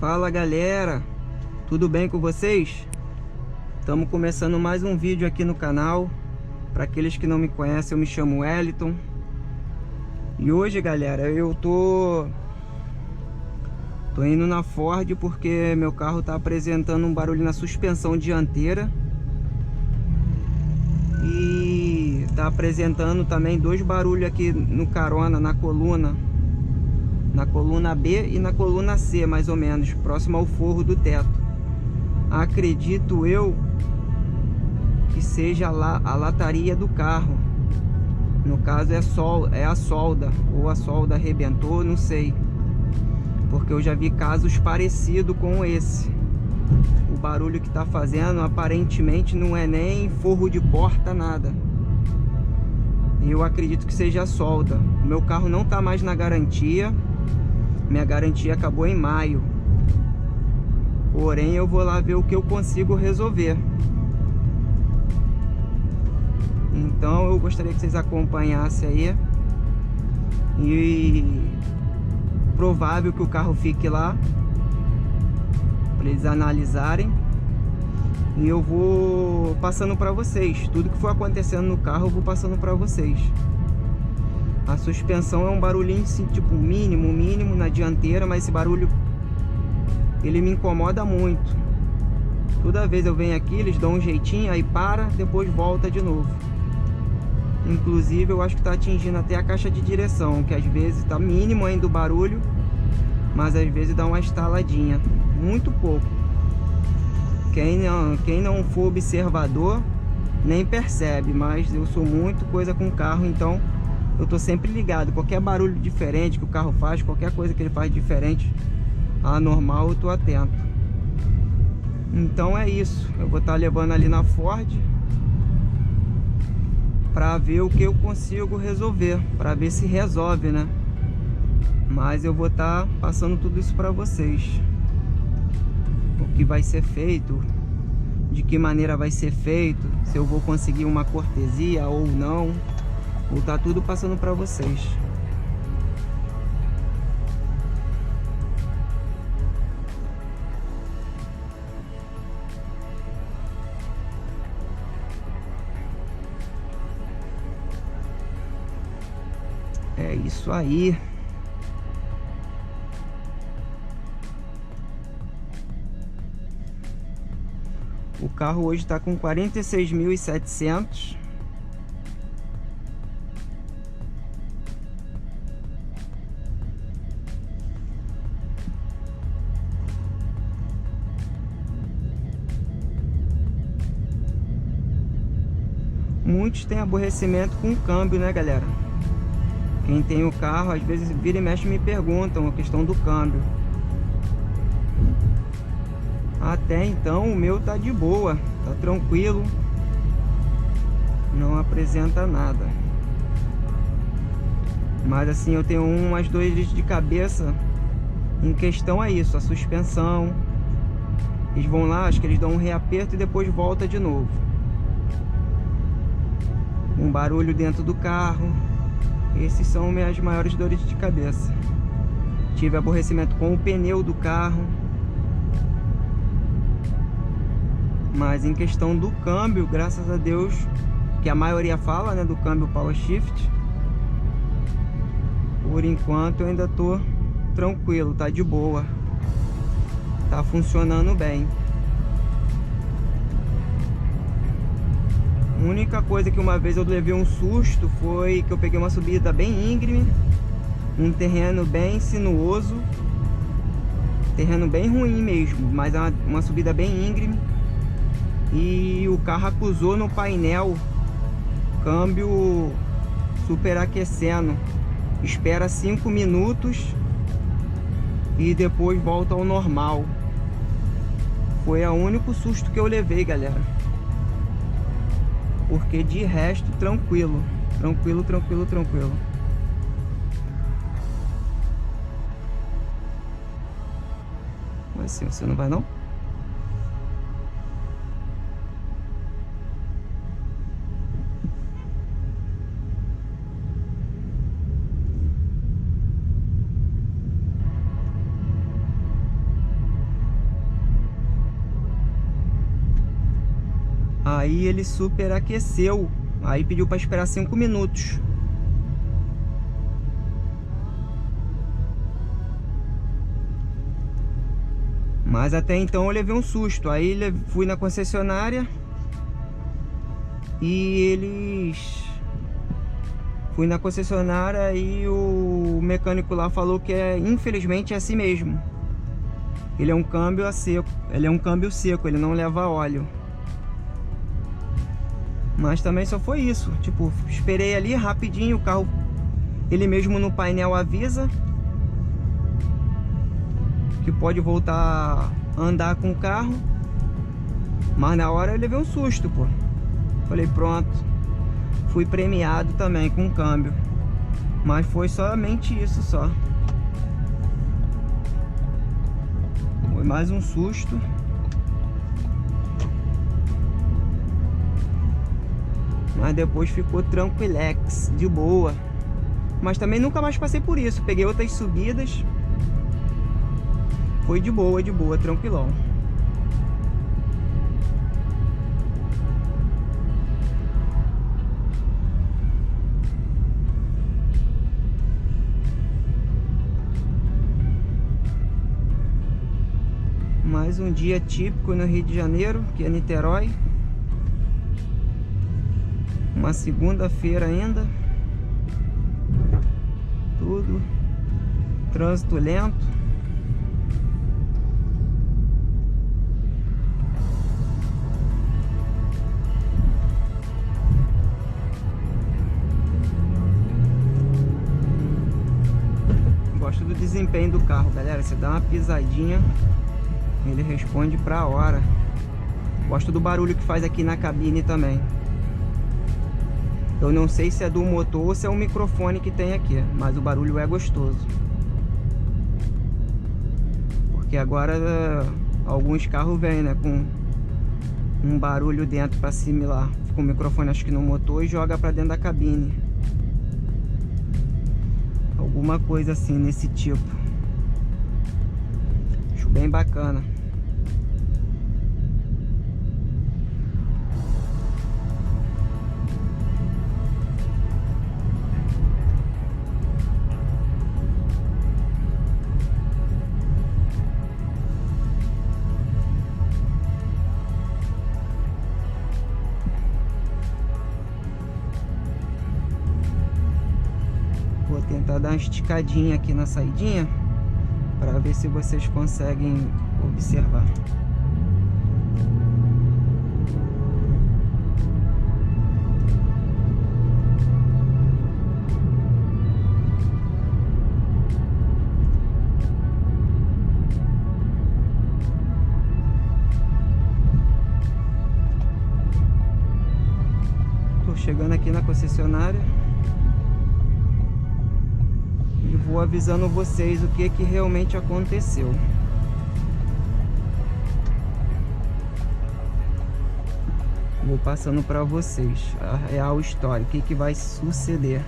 Fala galera, tudo bem com vocês? Estamos começando mais um vídeo aqui no canal. Para aqueles que não me conhecem, eu me chamo Wellington. E hoje galera, eu tô indo na Ford porque meu carro tá apresentando um barulho na suspensão dianteira. E tá apresentando também dois barulhos aqui no carona, na coluna B e na coluna C, mais ou menos, próximo ao forro do teto. Acredito eu que seja a lataria do carro. No caso é a solda, ou a solda arrebentou, não sei, porque eu já vi casos parecidos com esse. O barulho que tá fazendo aparentemente não é nem forro de porta, nada. Eu acredito que seja a solda. O meu carro não tá mais na garantia. Minha garantia acabou em maio. Porém, eu vou lá ver o que eu consigo resolver. Então, eu gostaria que vocês acompanhassem aí. E provável que o carro fique lá para eles analisarem. E eu vou passando para vocês. Tudo que for acontecendo no carro, eu vou passando para vocês. A suspensão é um barulhinho assim, tipo mínimo na dianteira, mas esse barulho ele me incomoda muito. Toda vez eu venho aqui, eles dão um jeitinho, aí para, depois volta de novo. Inclusive eu acho que está atingindo até a caixa de direção, que às vezes está mínimo ainda o barulho, mas às vezes dá uma estaladinha, muito pouco. Quem não for observador nem percebe, mas eu sou muito coisa com carro, então eu tô sempre ligado. Qualquer barulho diferente que o carro faz, qualquer coisa que ele faz diferente anormal, eu tô atento. Então é isso, eu vou estar levando ali na Ford para ver o que eu consigo resolver, para ver se resolve, né? Mas eu vou estar passando tudo isso para vocês. O que vai ser feito, de que maneira vai ser feito, se eu vou conseguir uma cortesia ou não. Vou estar tudo passando para vocês. É isso aí. O carro hoje está com 46.700. Muitos têm aborrecimento com o câmbio, né, galera? Quem tem o carro, às vezes vira e mexe me perguntam a questão do câmbio. Até então o meu tá de boa, tá tranquilo, não apresenta nada. Mas assim, eu tenho umas dores de cabeça em questão a isso, a suspensão. Eles vão lá, acho que eles dão um reaperto e depois volta de novo. Um barulho dentro do carro. Esses são minhas maiores dores de cabeça. Tive aborrecimento com o pneu do carro. Mas em questão do câmbio, graças a Deus, que a maioria fala, né, do câmbio Power Shift, por enquanto eu ainda tô tranquilo, tá de boa, tá funcionando bem. A única coisa que uma vez eu levei um susto foi que eu peguei uma subida bem íngreme, um terreno bem sinuoso, terreno bem ruim mesmo, mas é uma subida bem íngreme. E o carro acusou no painel câmbio superaquecendo. Espera 5 minutos e depois volta ao normal. Foi o único susto que eu levei, galera. Porque de resto, tranquilo. Tranquilo. Mas assim, você não vai não? Aí ele superaqueceu. Aí pediu para esperar 5 minutos. Mas até então eu levei um susto. Aí fui na concessionária e fui na concessionária e o mecânico lá falou que infelizmente é assim mesmo. Ele é um câmbio a seco, ele não leva óleo. Mas também só foi isso. Tipo, esperei ali rapidinho, o carro, ele mesmo no painel avisa que pode voltar a andar com o carro. Mas na hora eu levei um susto, pô. Falei, pronto. Fui premiado também com o câmbio. Mas foi somente isso só. Foi mais um susto. Mas depois ficou tranquilex, de boa. Mas também nunca mais passei por isso. Peguei outras subidas. Foi de boa, tranquilão. Mais um dia típico no Rio de Janeiro, que é Niterói. Uma segunda-feira ainda. Tudo. Trânsito lento. Gosto do desempenho do carro, galera. Você dá uma pisadinha, ele responde pra hora. Gosto do barulho que faz aqui na cabine também. Eu não sei se é do motor ou se é um microfone que tem aqui, mas o barulho é gostoso. Porque agora alguns carros vêm, né, com um barulho dentro para assimilar. Fica o microfone acho que no motor e joga para dentro da cabine. Alguma coisa assim nesse tipo. Acho bem bacana. Vou tentar dar uma esticadinha aqui na saidinha para ver se vocês conseguem observar. Tô chegando aqui na concessionária. E vou avisando vocês o que realmente aconteceu. Vou passando para vocês a real história, o que vai suceder.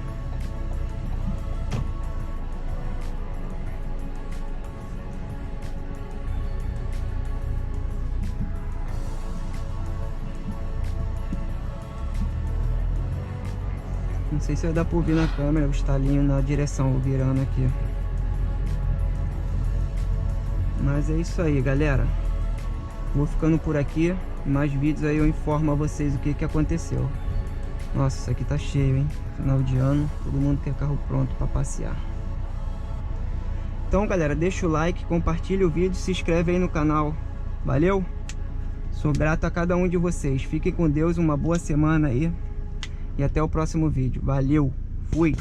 Não sei se vai dar pra ouvir na câmera o estalinho na direção, virando aqui. Mas é isso aí, galera. Vou ficando por aqui. Mais vídeos aí eu informo a vocês o que aconteceu. Nossa, isso aqui tá cheio, hein? Final de ano, todo mundo quer carro pronto pra passear. Então, galera, deixa o like, compartilha o vídeo, se inscreve aí no canal. Valeu? Sou grato a cada um de vocês. Fiquem com Deus, uma boa semana aí. E até o próximo vídeo. Valeu, fui!